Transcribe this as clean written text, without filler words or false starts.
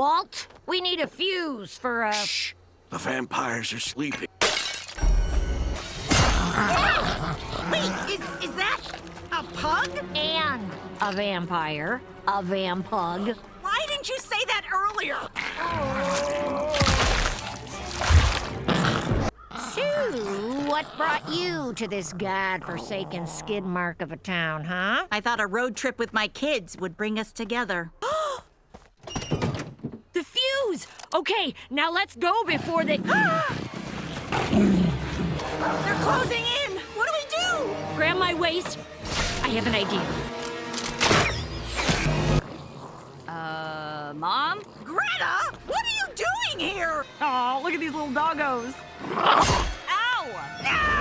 Walt, we need a fuse for a... Shh! The vampires are sleeping. Wait, is that a pug? And a vampire. A vampug. Why didn't you say that earlier? Sue, what brought you to this godforsaken skid mark of a town, huh? I thought a road trip with my kids would bring us together. The fuse! Okay, now let's go before they... They're closing in! What do we do? Grab my waist. I have an idea. Mom? Greta, what are you doing here? Oh, look at these little doggos. Ow! No!